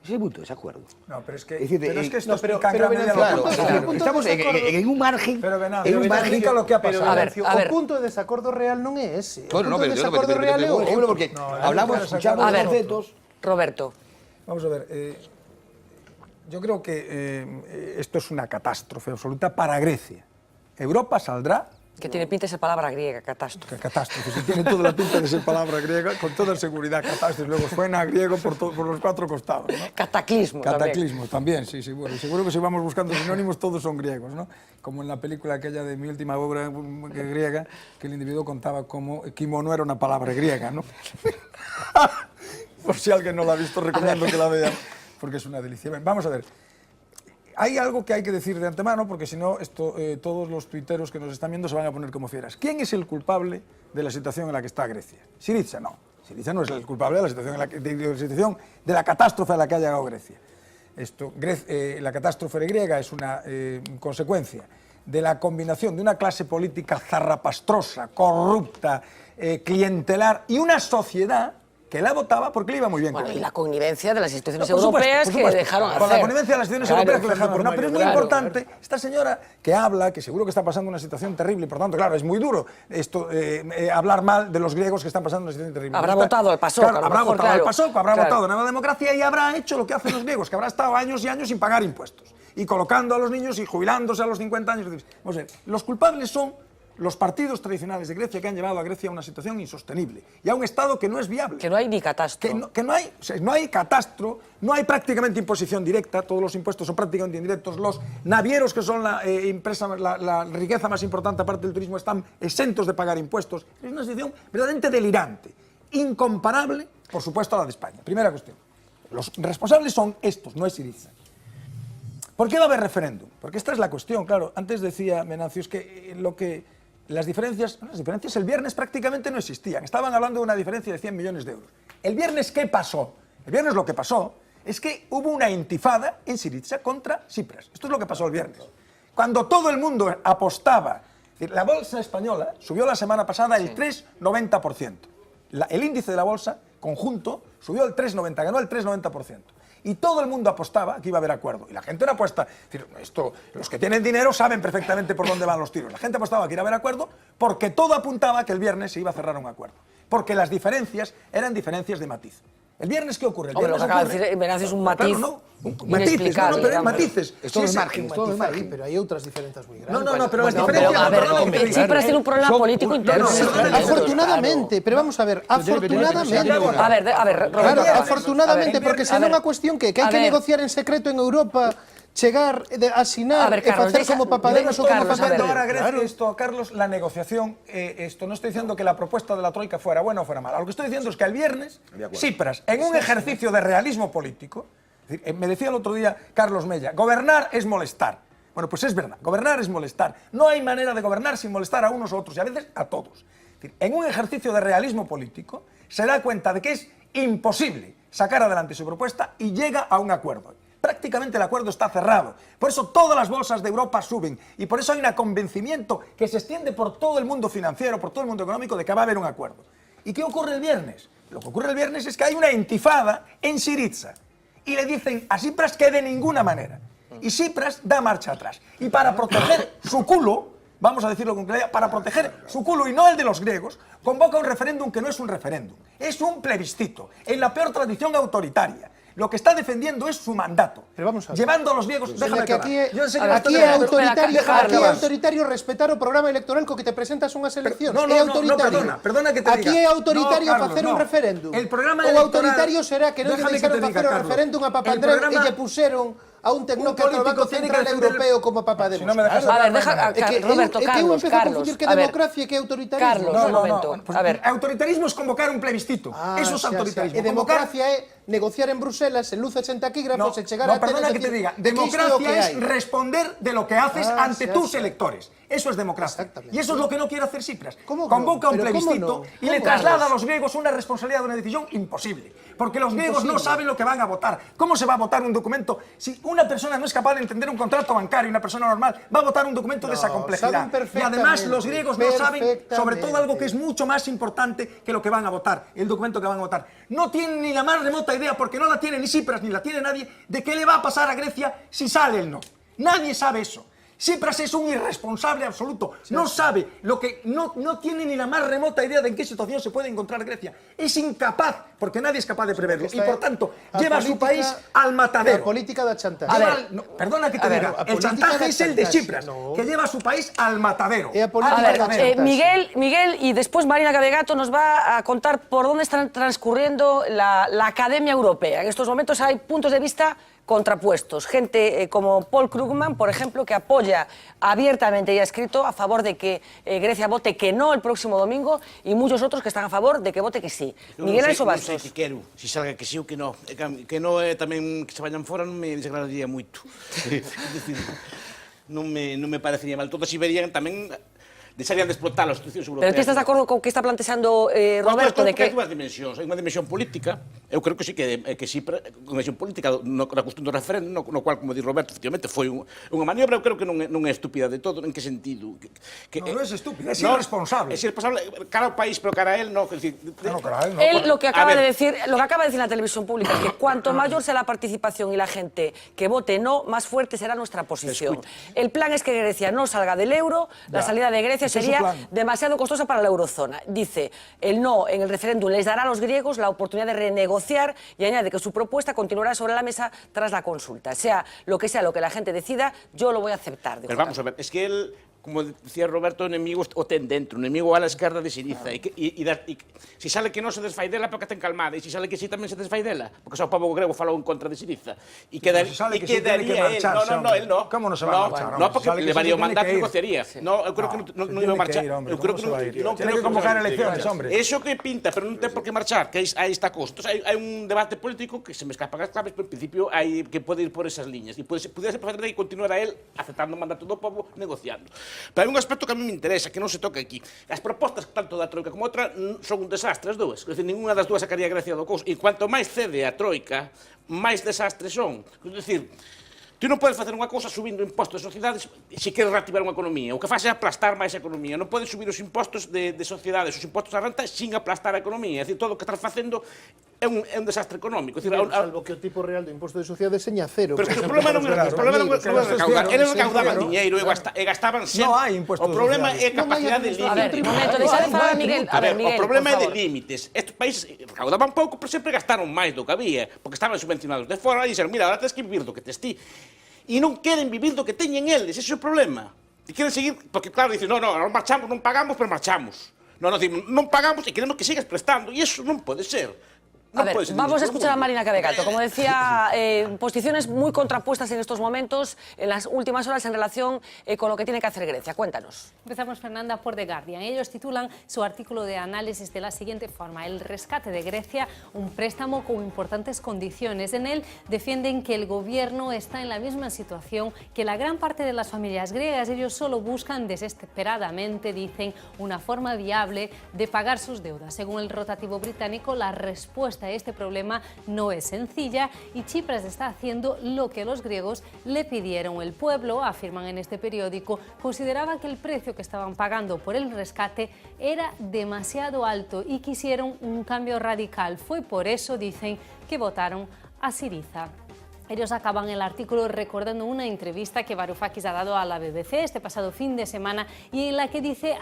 Ese es el punto de desacuerdo. No, pero es que, esto explica estamos en un margen. Pero Venancio, explica lo que ha pasado. O punto de desacordo real non é ese. O punto de desacordo real é o ejemplo, porque hablamos, escuchamos los conceptos. Roberto. Vamos a ver, yo creo que esto es una catástrofe absoluta para Grecia. Europa saldrá... Que tiene pinta de ser palabra griega, catástrofe. Catástrofe, si tiene toda la pinta de ser palabra griega, con toda seguridad catástrofe, luego suena griego por los cuatro costados, ¿no? Cataclismo también, sí, bueno, seguro que si vamos buscando sinónimos todos son griegos, ¿no? Como en la película aquella de mi última obra griega, que el individuo contaba como kimono era una palabra griega, ¿no? Por si alguien no la ha visto, recomiendo que la vea, porque es una delicia. Vamos a ver. Hay algo que hay que decir de antemano, porque si no, todos los tuiteros que nos están viendo se van a poner como fieras. ¿Quién es el culpable de la situación en la que está Grecia? Syriza, no. Syriza no es el culpable de la situación de la catástrofe a la que ha llegado Grecia. La catástrofe griega es una consecuencia de la combinación de una clase política zarrapastrosa, corrupta, clientelar y una sociedad que la votaba porque le iba muy bien con ella. Y la connivencia de las instituciones europeas que dejaron hacer. Con la connivencia de las instituciones europeas que le dejaron hacer. No, pero es muy importante, esta señora que habla, que seguro que está pasando una situación terrible, y por tanto, claro, es muy duro esto, hablar mal de los griegos que están pasando una situación terrible. Habrá votado al PASOK, claro, habrá votado al PASOK, habrá votado en la democracia y habrá hecho lo que hacen los griegos, que habrá estado años y años sin pagar impuestos. Y colocando a los niños y jubilándose a los 50 años. Vamos a ver, los culpables son los partidos tradicionales de Grecia que han llevado a Grecia a una situación insostenible y a un Estado que no es viable. Que no hay ni catastro. Que no hay catastro, no hay prácticamente imposición directa, todos los impuestos son prácticamente indirectos, los navieros, que son la riqueza más importante aparte del turismo, están exentos de pagar impuestos. Es una situación verdaderamente delirante, incomparable, por supuesto, a la de España. Primera cuestión. Los responsables son estos, no es Syriza. ¿Por qué va a haber referéndum? Porque esta es la cuestión, claro. Antes decía Venancio, es que las diferencias el viernes prácticamente no existían. Estaban hablando de una diferencia de 100 millones de euros. ¿El viernes qué pasó? El viernes lo que pasó es que hubo una intifada en Syriza contra Tsipras. Esto es lo que pasó el viernes. Cuando todo el mundo apostaba, la bolsa española subió la semana pasada el 3,90%. El índice de la bolsa conjunto subió el 3,90%, ganó el 3,90%. Y todo el mundo apostaba que iba a haber acuerdo. Y la gente no apuesta. Es decir, los que tienen dinero saben perfectamente por dónde van los tiros. La gente apostaba que iba a haber acuerdo porque todo apuntaba que el viernes se iba a cerrar un acuerdo. Porque las diferencias eran diferencias de matiz. ¿El viernes qué ocurre? El viernes lo que acaba de decir Venancio es un matiz inexplicable. Pero matices. Es todo margen, pero hay otras diferencias muy grandes. No, pero las diferencias... Tsipras tiene un problema político interno. Afortunadamente, pero vamos a ver, afortunadamente. A ver, Roberto. Claro, afortunadamente, porque se non unha cuestión que hai que negociar en secreto en Europa, chegar, asinar e facer como papaderos ou como papaderos. Ahora, Carlos, la negociación, no estoy diciendo que la propuesta de la Troika fuera buena o fuera mala. Lo que estoy diciendo es que el viernes, Tsipras, en un ejercicio de realismo político, me decía el otro día Carlos Mella, gobernar es molestar. Bueno, pues es verdad, gobernar es molestar. No hay manera de gobernar sin molestar a unos u otros y a veces a todos. En un ejercicio de realismo político se da cuenta de que es imposible sacar adelante su propuesta y llega a un acuerdo. Prácticamente el acuerdo está cerrado. Por eso todas las bolsas de Europa suben y por eso hay un convencimiento que se extiende por todo el mundo financiero, por todo el mundo económico, de que va a haber un acuerdo. ¿Y qué ocurre el viernes? Lo que ocurre el viernes es que hay una intifada en Syriza y le dicen a Tsipras que de ninguna manera. Y Tsipras da marcha atrás. Y para proteger su culo, vamos a decirlo con claridad, para proteger su culo y no el de los griegos, convoca un referéndum que no es un referéndum, es un plebiscito, en la peor tradición autoritaria. Lo que está defendiendo es su mandato, llevando a los griegos... Déjame que aquí é autoritario respetar o programa electoral co que te presentas unhas eleccións. No, perdona que te diga. Aquí é autoritario facer un referéndum. O autoritario será que non lle deixaron facer o referéndum a Papandreou e lle puseron a un tecnócrata do Banco Central Europeo como Papademos. A ver, deja, Roberto, Carlos, que democracia e que autoritarismo. Carlos, un momento. A ver, autoritarismo es convocar un plebiscito. Eso es autoritarismo. E democracia é negociar en Bruselas, en luces en taquígrafos, e chegar a... Perdona que te diga. Democracia es responder de lo que haces ante tus electores. Eso es democracia. Y eso es lo que no quiere hacer Tsipras. Convoca un plebiscito y le traslada a los griegos una responsabilidad de una decisión imposible. Porque los griegos no saben lo que van a votar. ¿Cómo se va a votar un documento si una persona no es capaz de entender un contrato bancario, una persona normal va a votar un documento de esa complejidad? Y además los griegos no saben, sobre todo algo que es mucho más importante que lo que van a votar, el documento que van a votar. No tienen ni la más remota idea, porque no la tiene ni Tsipras ni la tiene nadie, de qué le va a pasar a Grecia si sale el no. Nadie sabe eso. Tsipras es un irresponsable absoluto, no sabe lo que, no tiene ni la más remota idea de en qué situación se puede encontrar Grecia. Es incapaz, porque nadie es capaz de preverlo, y por tanto lleva a su país al matadero. La política de chantaje. A ver, perdona que te diga, el chantaje es el de Tsipras, que lleva a su país al matadero. A ver, Miguel y después Marina Cabegato nos va a contar por dónde están transcurriendo la Academia Europea. En estos momentos hay puntos de vista contrapuestos. Gente como Paul Krugman, por ejemplo, que apoya abiertamente y ha escrito a favor de que Grecia vote que no el próximo domingo, y muchos otros que están a favor de que vote que sí. Miguel Anxo Bastos. Non sei que quero, se salga que sí ou que no. Que no é tamén que se vayan fora non me desagradaría moito. non me parecería mal. Todos si verían tamén desearían de explotar as institucións europeas. Pero ti estás de acordo con o que está planteando Roberto de que... Hai dúas dimensións. Hai unha dimensión política, eu creo que sí que sí, unha dimensión política na cuestión do referéndum, no cual, como di Roberto, efectivamente foi unha maniobra, eu creo que non é estúpida de todo. En que sentido? Non é estúpida, é irresponsable. É irresponsable cara ao país, pero cara a él, no. Él lo que acaba de decir en la televisión pública es que cuanto mayor sea la participación y la gente que vote no, más fuerte será nuestra posición. El plan es que Grecia no salga del euro, la salida de Grecia sería demasiado costosa para la eurozona. Dice, el no en el referéndum les dará a los griegos la oportunidad de renegociar y añade que su propuesta continuará sobre la mesa tras la consulta. Sea lo que la gente decida, yo lo voy a aceptar. Pero vamos a ver, es que él, como decía Roberto, enemigos o ten dentro, enemigo a la esquerda de Syriza. Y si sale que no se desfai dela, porque ten calmada, y si sale que sí tamén se desfai dela, porque xa o povo grego falou en contra de Syriza. E quedaría él. No, él no. ¿Cómo no se va a marchar? No, porque levaría o mandato e negociaría. No, eu creo que non iba a marchar. Eu creo que non tiene que convocar elecciones, hombre. Eso que pinta, pero non ten por que marchar, que aí está cosa. Entón, hai un debate político que se me escapan as claves, pero en principio hai que pode ir por esas liñas. E pudiera ser e continuar a él aceptando o mandato do povo, negociando. Pero hai un aspecto que a mí me interesa, que non se toca aquí. As propostas, tanto da Troika como outra, son un desastre as dúas. É dicir, ninguna das dúas sacaría a Grecia do couso. E cuanto máis cede a Troika, máis desastres son. É dicir, tú non podes facer unha cousa subindo impostos de sociedades se queres reactivar unha economía. O que faz é aplastar máis a economía. Non podes subir os impostos de sociedades, os impostos a renta, sin aplastar a economía. É dicir, todo o que estás facendo é un desastre económico. Salvo que o tipo real do imposto de sociedades seña cero. Pero o problema non é recaudar. Eles recaudaban diñeiro e gastaban sempre. Non hai impostos o problema é capacidade de límites. A ver, un momento, deixa de falar, Miguel. A ver, o problema é de límites. Estes países recaudaban pouco, pero sempre gastaron máis do que había, porque estaban subvencionados de fora e dixeron, mira, ahora tens que vivir do que tes ti. E non queren vivir do que teñen eles, ese é o problema. E queren seguir, porque claro, dicen, non marchamos, non pagamos, pero marchamos. Non pagamos e queremos que sigas prestando, e iso non pode ser. A ver, vamos a escuchar a Marina Cabegato. Como decía, posiciones muy contrapuestas en estos momentos, en las últimas horas, en relación con lo que tiene que hacer Grecia. Cuéntanos. Empezamos, Fernanda, por The Guardian. Ellos titulan su artículo de análisis de la siguiente forma: el rescate de Grecia, un préstamo con importantes condiciones. En él defienden que el gobierno está en la misma situación que la gran parte de las familias griegas. Ellos solo buscan desesperadamente, dicen, una forma viable de pagar sus deudas. Según el rotativo británico, la respuesta respuesta a este problema no es sencilla y Tsipras está haciendo lo que los griegos le pidieron. El pueblo, afirman en este periódico, consideraba que el precio que estaban pagando por el rescate era demasiado alto y quisieron un cambio radical. Fue por eso, dicen, que votaron a Syriza. Ellos acaban el artículo recordando una entrevista que Varoufakis ha dado a la BBC este pasado fin de semana y en la que dice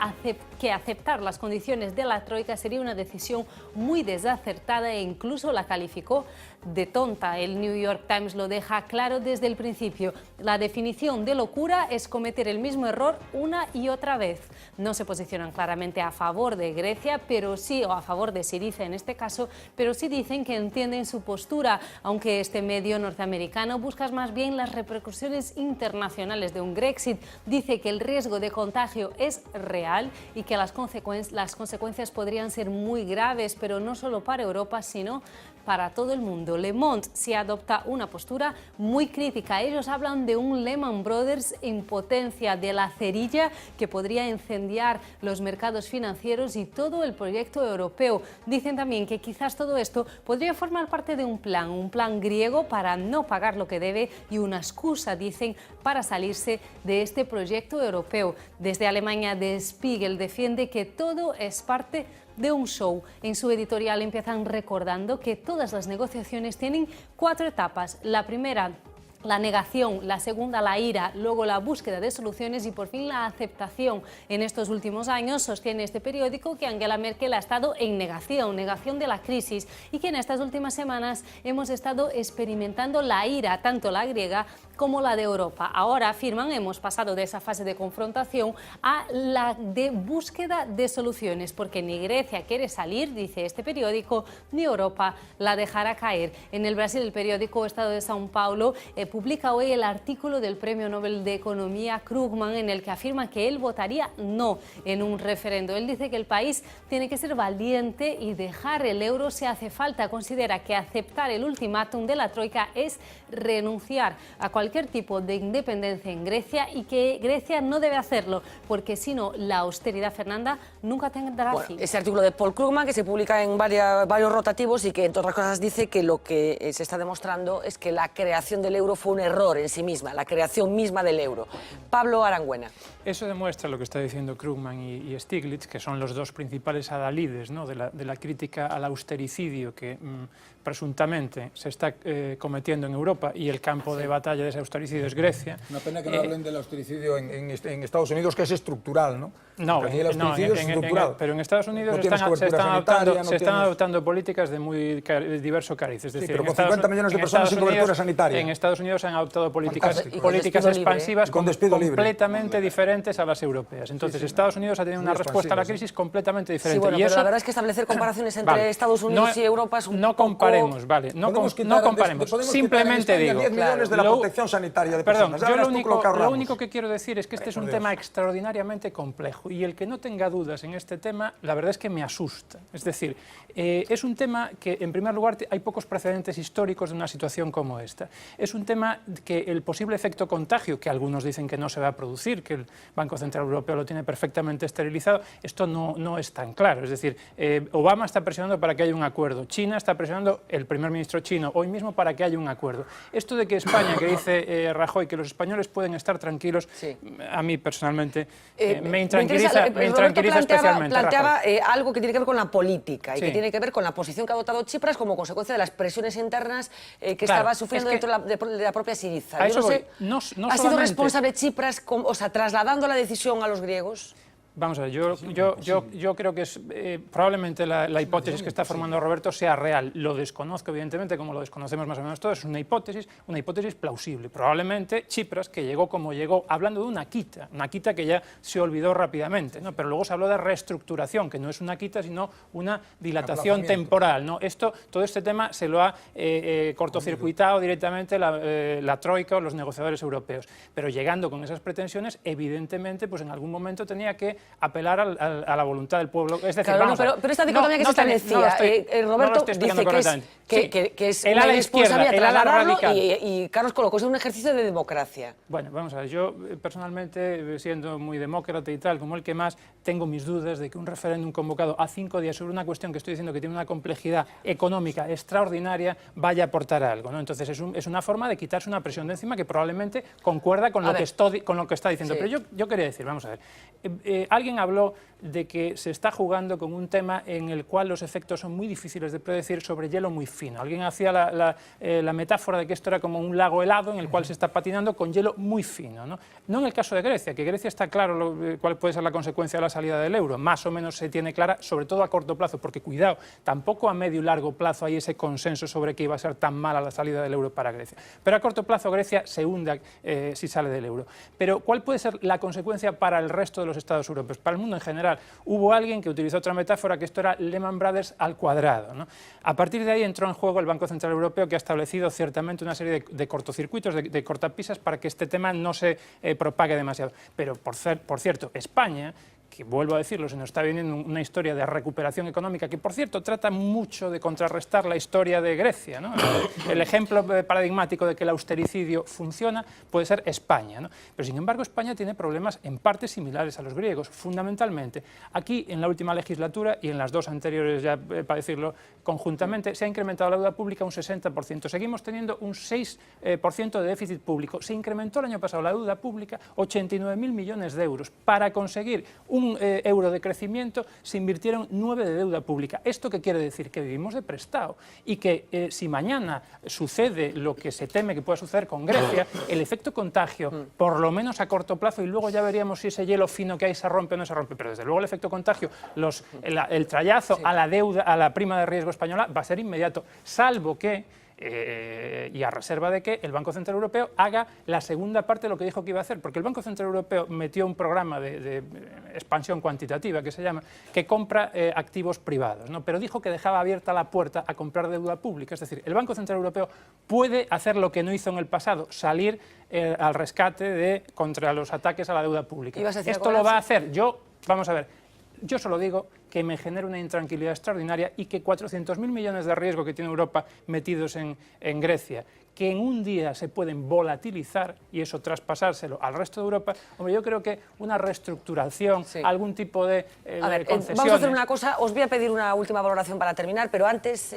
que aceptar las condiciones de la Troika sería una decisión muy desacertada e incluso la calificó de tonta. El New York Times lo deja claro desde el principio. La definición de locura es cometer el mismo error una y otra vez. No se posicionan claramente a favor de Grecia, pero sí, o a favor de Syriza en este caso, pero sí dicen que entienden su postura, aunque este medio norteamericano busca más bien las repercusiones internacionales de un Grexit. Dice que el riesgo de contagio es real y que las consecuencias podrían ser muy graves, pero no solo para Europa, sino para todo el mundo. Le Monde sí adopta una postura muy crítica. Ellos hablan de un Lehman Brothers en potencia, de la cerilla que podría incendiar los mercados financieros y todo el proyecto europeo. Dicen también que quizás todo esto podría formar parte de un plan griego para no pagar lo que debe y una excusa, dicen, para salirse de este proyecto europeo. Desde Alemania, Der Spiegel defiende que todo es parte de un show. En su editorial empiezan recordando que todas las negociaciones tienen 4 etapas. La primera, la negación, la segunda, la ira, luego la búsqueda de soluciones y por fin la aceptación. En estos últimos años, sostiene este periódico, que Angela Merkel ha estado en negación de la crisis y que en estas últimas semanas hemos estado experimentando la ira, tanto la griega como la de Europa. Ahora, afirman, hemos pasado de esa fase de confrontación a la de búsqueda de soluciones, porque ni Grecia quiere salir, dice este periódico, ni Europa la dejará caer. En el Brasil, el periódico Estado de São Paulo publica hoy el artículo del Premio Nobel de Economía Krugman, en el que afirma que él votaría no en un referendo. Él dice que el país tiene que ser valiente y dejar el euro si hace falta. Considera que aceptar el ultimátum de la Troika es renunciar a cualquier tipo de independencia en Grecia y que Grecia no debe hacerlo, porque si no, la austeridad, Fernanda, nunca tendrá fin. Ese artículo de Paul Krugman, que se publica en varios rotativos y que, entre otras cosas, dice que lo que se está demostrando es que la creación del euro fue un error en sí misma, la creación misma del euro. Pablo Arangüena. Eso demuestra lo que está diciendo Krugman y Stiglitz, que son los dos principales adalides, ¿no?, de la crítica al austericidio que presuntamente se está cometiendo en Europa, y el campo de batalla de ese austericidio es Grecia. Una pena que no hablen del austericidio en Estados Unidos, que es estructural, ¿no? No, el austericidio es estructural. Pero en Estados Unidos no se están adoptando políticas de muy diverso cariz. Es decir, pero con 50 millones de personas sin cobertura sanitaria. En Estados Unidos se han adoptado políticas expansivas completamente diferentes a las europeas. Entonces, Estados Unidos ha tenido una respuesta a la crisis completamente diferente. Sí, bueno, pero la verdad es que establecer comparaciones entre Estados Unidos y Europa es un no comparemos, vale, no comparemos. Simplemente digo, 10 millones de la protección sanitaria de personas. Perdón, yo lo único que quiero decir es que este es un tema extraordinariamente complejo, y el que no tenga dudas en este tema, la verdad es que me asusta. Es decir, es un tema que, en primer lugar, hay pocos precedentes históricos de una situación como esta. Es un tema que el posible efecto contagio, que algunos dicen que no se va a producir, que el Banco Central Europeo lo tiene perfectamente esterilizado, esto no es tan claro. Es decir, Obama está presionando para que haya un acuerdo, China está presionando, el primer ministro chino hoy mismo, para que haya un acuerdo. Esto de que España, que dice Rajoy, que los españoles pueden estar tranquilos, a mí personalmente me intranquiliza especialmente. Planteaba algo que tiene que ver con la política y que tiene que ver con la posición que ha adoptado Tsipras como consecuencia de las presiones internas que estaba sufriendo dentro de la propia Syriza. ¿Ha sido responsable Tsipras, trasladando la decisión a los griegos? Vamos a ver, yo creo que es probablemente la hipótesis que está formando Roberto sea real. Lo desconozco, evidentemente, como lo desconocemos más o menos todos. Es una hipótesis plausible. Probablemente Tsipras, que llegó como llegó, hablando de una quita que ya se olvidó rápidamente, ¿no? Pero luego se habló de reestructuración, que no es una quita, sino una dilatación temporal, ¿no? Todo este tema se lo ha cortocircuitado directamente la Troika o los negociadores europeos. Pero llegando con esas pretensiones, evidentemente, pues en algún momento tenía que apelar a la voluntad del pueblo. Es decir, claro, pero esta dicotomía que se establecía, Roberto dice que es una irresponsabilidad trasladarlo y Carlos colocó es un ejercicio de democracia. Bueno, vamos a ver, yo personalmente, siendo muy demócrata y tal, como el que más, tengo mis dudas de que un referéndum convocado a 5 días sobre una cuestión que estoy diciendo que tiene una complejidad económica extraordinaria vaya a aportar algo, ¿no? Entonces es una forma de quitarse una presión de encima que probablemente concuerda con lo que está diciendo. Sí. Pero yo quería decir, vamos a ver, alguien habló de que se está jugando con un tema en el cual los efectos son muy difíciles de predecir sobre hielo muy fino. Alguien hacía la metáfora de que esto era como un lago helado en el cual se está patinando con hielo muy fino, ¿no? No en el caso de Grecia, que Grecia está claro cuál puede ser la consecuencia de la salida del euro, más o menos se tiene clara, sobre todo a corto plazo, porque cuidado, tampoco a medio y largo plazo hay ese consenso sobre que iba a ser tan mala la salida del euro para Grecia. Pero a corto plazo Grecia se hunde si sale del euro. Pero ¿cuál puede ser la consecuencia para el resto de los Estados europeos, para el mundo en general? Hubo alguien que utilizó otra metáfora, que esto era Lehman Brothers al cuadrado, ¿no? A partir de ahí entró en juego el Banco Central Europeo, que ha establecido ciertamente una serie de cortocircuitos, de cortapisas, para que este tema no se propague demasiado. Pero, por cierto, España, que vuelvo a decirlo, se nos está viniendo una historia de recuperación económica que, por cierto, trata mucho de contrarrestar la historia de Grecia, ¿no? El ejemplo paradigmático de que el austericidio funciona puede ser España, ¿no? Pero, sin embargo, España tiene problemas en parte similares a los griegos, fundamentalmente. Aquí, en la última legislatura y en las dos anteriores, ya para decirlo conjuntamente, se ha incrementado la deuda pública un 60%. Seguimos teniendo un 6% de déficit público. Se incrementó el año pasado la deuda pública 89.000 millones de euros. Para conseguir un euro de crecimiento se invirtieron 9 de deuda pública. ¿Esto qué quiere decir? Que vivimos de prestado y que si mañana sucede lo que se teme que pueda suceder con Grecia, el efecto contagio, por lo menos a corto plazo, y luego ya veríamos si ese hielo fino que hay se rompe o no se rompe, pero desde luego el efecto contagio, el trayazo a la deuda, a la prima de riesgo española va a ser inmediato, salvo que y a reserva de que el Banco Central Europeo haga la segunda parte de lo que dijo que iba a hacer, porque el Banco Central Europeo metió un programa de expansión cuantitativa, que se llama, que compra activos privados, ¿no? Pero dijo que dejaba abierta la puerta a comprar deuda pública, es decir, el Banco Central Europeo puede hacer lo que no hizo en el pasado, salir al rescate contra los ataques a la deuda pública. Esto lo va a hacer, vamos a ver, yo solo digo que me genera una intranquilidad extraordinaria y que 400.000 millones de riesgo que tiene Europa metidos en Grecia, que en un día se pueden volatilizar y eso traspasárselo al resto de Europa, hombre, yo creo que una reestructuración, algún tipo de concesiones... Vamos a hacer una cosa, os voy a pedir una última valoración para terminar, pero antes,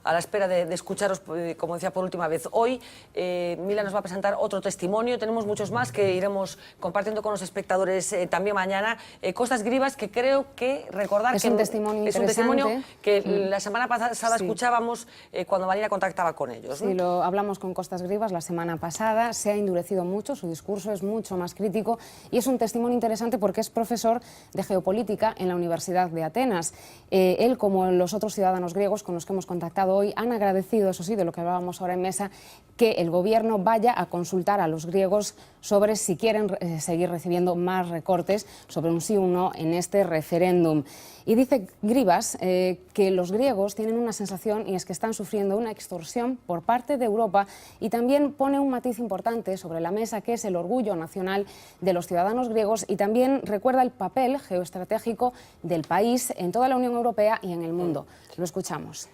a la espera de escucharos, como decía por última vez hoy, Mila nos va a presentar otro testimonio, tenemos muchos más que iremos compartiendo con los espectadores también mañana. Costas Grivas, que creo que recordar es que un testimonio es un testimonio que la semana pasada escuchábamos cuando Marina contactaba con ellos, ¿no? Sí, hablamos con Costas Grivas la semana pasada, se ha endurecido mucho, su discurso es mucho más crítico y es un testimonio interesante porque es profesor de geopolítica en la Universidad de Atenas. Él, como los otros ciudadanos griegos con los que hemos contactado hoy, han agradecido, eso sí, de lo que hablábamos ahora en mesa, que el gobierno vaya a consultar a los griegos sobre si quieren seguir recibiendo más recortes, sobre un sí o un no en este referéndum. Y dice Grivas que los griegos tienen una sensación y es que están sufriendo una extorsión por parte de Europa y también pone un matiz importante sobre la mesa que es el orgullo nacional de los ciudadanos griegos y también recuerda el papel geoestratégico del país en toda la Unión Europea y en el mundo. Lo escuchamos.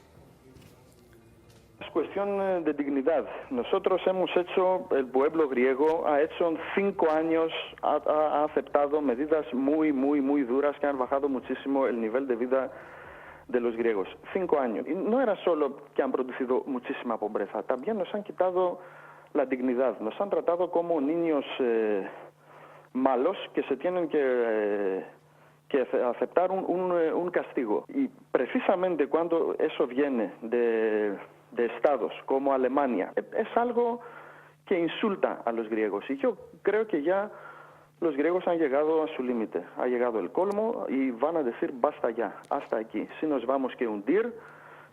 Es cuestión de dignidad. Nosotros hemos hecho, el pueblo griego ha hecho en 5 años, ha aceptado medidas muy duras que han bajado muchísimo el nivel de vida de los griegos. 5 años. Y no era solo que han producido muchísima pobreza, también nos han quitado la dignidad, nos han tratado como niños malos que se tienen que aceptar un castigo. Y precisamente cuando eso viene de estados como Alemania, es algo que insulta a los griegos. Y yo creo que ya los griegos han llegado a su límite, ha llegado el colmo y van a decir basta ya, hasta aquí. Si nos vamos que hundir,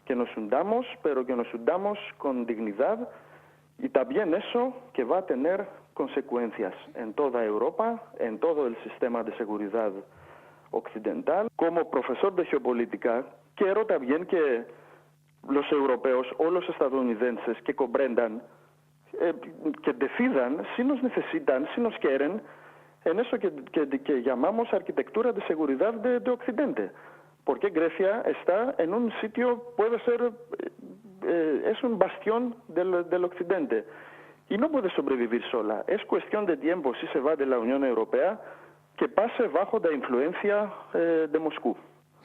que nos hundamos, pero que nos hundamos con dignidad y también eso que va a tener consecuencias en toda Europa, en todo el sistema de seguridad occidental. Como profesor de geopolítica, quiero también que los europeos o los estadounidenses que comprendan, que decidan si nos necesitan, si nos quieren, en eso que llamamos arquitectura de seguridad de Occidente. Porque Grecia está en un sitio, puede ser, es un bastión del Occidente y no puede sobrevivir sola. Es cuestión de tiempo, si se va de la Unión Europea, que pase bajo la influencia de Moscú.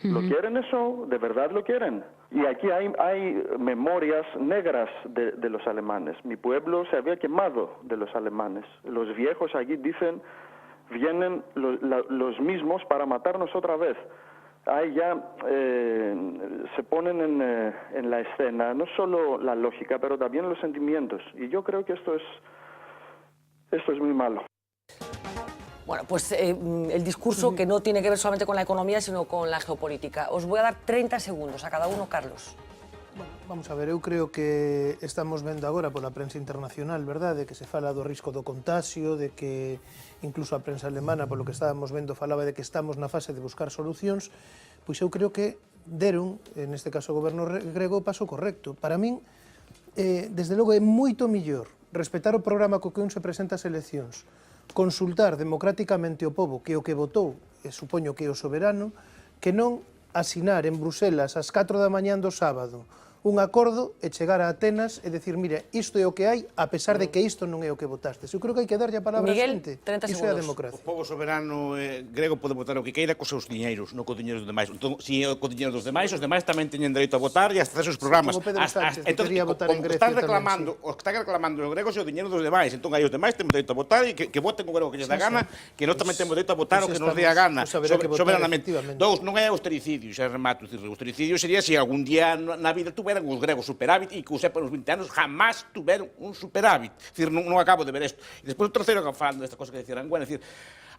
¿Lo quieren eso? ¿De verdad lo quieren? Y aquí hay memorias negras de los alemanes. Mi pueblo se había quemado de los alemanes. Los viejos allí dicen, vienen los mismos para matarnos otra vez. Ahí ya se ponen en la escena no solo la lógica, pero también los sentimientos. Y yo creo que esto es muy malo. Bueno, pues el discurso que no tiene que ver solamente con la economía, sino con la geopolítica. Os voy a dar 30 segundos a cada uno, Carlos. Bueno, vamos a ver, eu creo que estamos vendo agora pola prensa internacional, verdade, de que se fala do risco do contagio, de que incluso a prensa alemana, polo que estábamos vendo, falaba de que estamos na fase de buscar solucións, pois eu creo que deron, neste caso o goberno grego, o paso correcto. Para min, desde logo, é moito millor respetar o programa co que un se presenta ás eleccións, consultar democráticamente o pobo, que é o que votou, e supoño que é o soberano, que non asinar en Bruselas ás 4 da mañá do sábado un acordo e chegar a Atenas e decir, mira, isto é o que hai, a pesar de que isto non é o que votastes. Eu creo que hai que darlle a palabra a xente. Iso é a democracia. O povo soberano grego pode votar o que queira cos seus diñeiros, non cos diñeiros dos demais. Entón, se é co diñeiro dos demais, os demais tamén teñen dereito a votar e a facer os programas. Como Pedro Sánchez, que quería votar en Grecia tamén. O que están reclamando os gregos é o diñeiro dos demais. Entón, aí os demais temos dereito a votar e que voten o grego que lles dá gana, que nós tamén temos dereito a votar o que nos dé a gana, soberanamente. Dous, non é austericidio, xa remato. O austericidio sería se algún día na vida tuveran os gregos superávit e que os sepa nos 20 anos jamás tuveron un superávit. É dicir, non acabo de ver isto. E despois o terceiro, falando desta cosa que decía Arangüena, é dicir,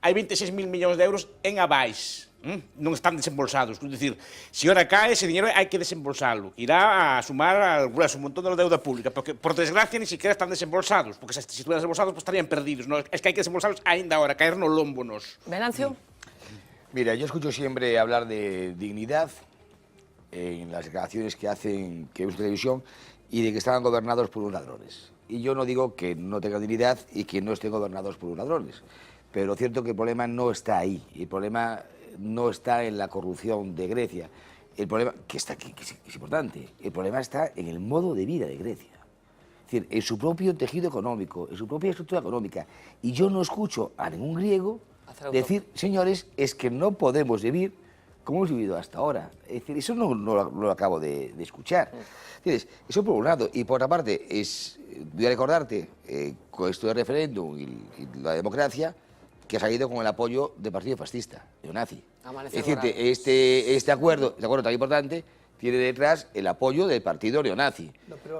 hai 26.000 millóns de euros en abais, non están desembolsados. É dicir, se ora cae, ese dinero hai que desembolsalo. Irá a sumar al grueso un montón de deuda pública, porque, por desgracia, ni siquiera están desembolsados, porque se estuvieran desembolsados, pues estarían perdidos. ¿No? Es que hai que desembolsalos ainda ahora, caer no lombo nos. Venancio. Mira, yo escucho siempre hablar de dignidad en las declaraciones que hacen, que usan televisión, y de que estaban gobernados por unos ladrones. Y yo no digo que no tengan dignidad y que no estén gobernados por unos ladrones, pero lo cierto es que el problema no está ahí, el problema no está en la corrupción de Grecia, el problema, que está aquí, que es importante, el problema está en el modo de vida de Grecia. Es decir, en su propio tejido económico, en su propia estructura económica. Y yo no escucho a ningún griego decir, señores, es que no podemos vivir como hemos vivido hasta ahora. Es decir, eso no lo acabo de escuchar. ¿Entiendes? Eso por un lado. Y por otra parte, voy a recordarte, con esto del referéndum y la democracia, que ha salido con el apoyo del partido fascista, neonazi. Es decir, este acuerdo tan importante tiene detrás el apoyo del partido neonazi.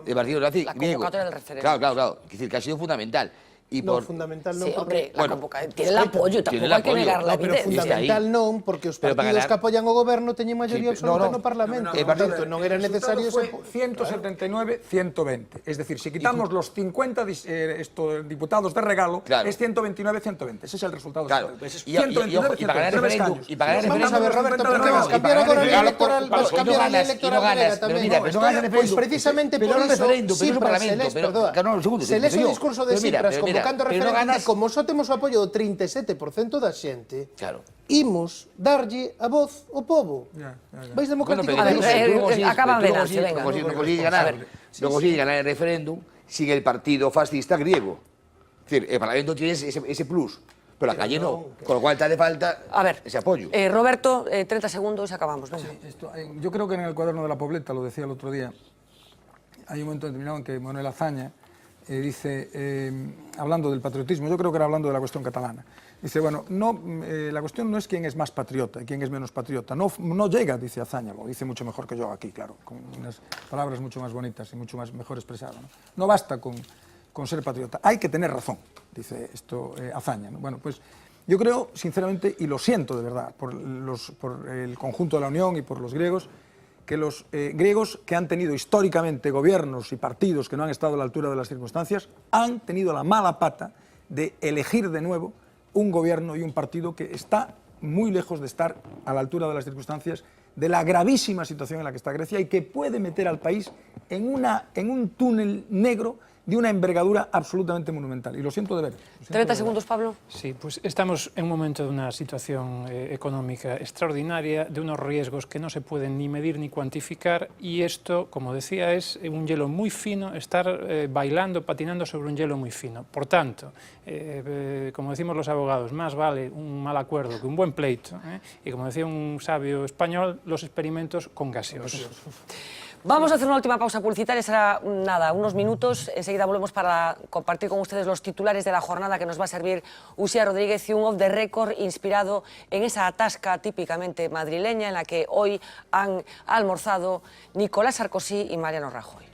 Del partido neonazi la griego. Convocatoria del referéndum. Claro. Es decir, que ha sido fundamental. Y no, fundamental non, sí, porque... Hombre, bueno, tiene el apoyo, tampoco hai que negar la evidencia. Pero fundamental non, porque os partidos que apoyan o goberno teñen mayoría absoluta no Parlamento. Por non era necesario... Fue 179-120. Es decir, si quitamos los 50 diputados de regalo, es 129-120. Ese es el resultado. Claro. 129-120. Y para ganar referéndum... Vamos a ver, Roberto, porque vas a cambiar agora a lei electoral, vas a cambiar a lei electoral galega tamén. Pois precisamente por iso, Tsipras se les o discurso de Tsipras convocando referéndum, como só temos o apoio do 37% da xente, imos darlle a voz ao povo. Vais democráticamente. Acaban de darse, venga. No consigue ganar el referéndum sin el partido fascista griego. Es decir, el Parlamento tiene ese plus, pero la calle no. Con lo cual te hace falta ese apoyo. Roberto, 30 segundos y acabamos. Yo creo que en el cuaderno de la Pobleta, lo decía el otro día, hay un momento determinado en que Manuel Azaña dice, hablando del patriotismo, yo creo que era hablando de la cuestión catalana, dice, bueno, la cuestión no es quién es más patriota y quién es menos patriota, no llega, dice Azaña, lo dice mucho mejor que yo aquí, claro, con unas palabras mucho más bonitas y mucho mejor expresado, no basta con ser patriota, hay que tener razón, dice esto Azaña, ¿no? Bueno, pues yo creo, sinceramente, y lo siento de verdad, por el conjunto de la Unión y por los griegos, que los griegos, que han tenido históricamente gobiernos y partidos que no han estado a la altura de las circunstancias, han tenido la mala pata de elegir de nuevo un gobierno y un partido que está muy lejos de estar a la altura de las circunstancias, de la gravísima situación en la que está Grecia y que puede meter al país en un túnel negro de una envergadura absolutamente monumental. Y lo siento de ver. 30 segundos, Pablo. Sí, pues estamos en un momento de una situación económica extraordinaria, de unos riesgos que no se pueden ni medir ni cuantificar, y esto, como decía, es un hielo muy fino, estar bailando, patinando sobre un hielo muy fino. Por tanto, como decimos los abogados, más vale un mal acuerdo que un buen pleito, y como decía un sabio español, los experimentos con gaseosos. Vamos a hacer una última pausa publicitaria, será nada, unos minutos. Enseguida volvemos para compartir con ustedes los titulares de la jornada que nos va a servir Uxía Rodríguez y un off the record inspirado en esa atasca típicamente madrileña en la que hoy han almorzado Nicolás Sarkozy y Mariano Rajoy.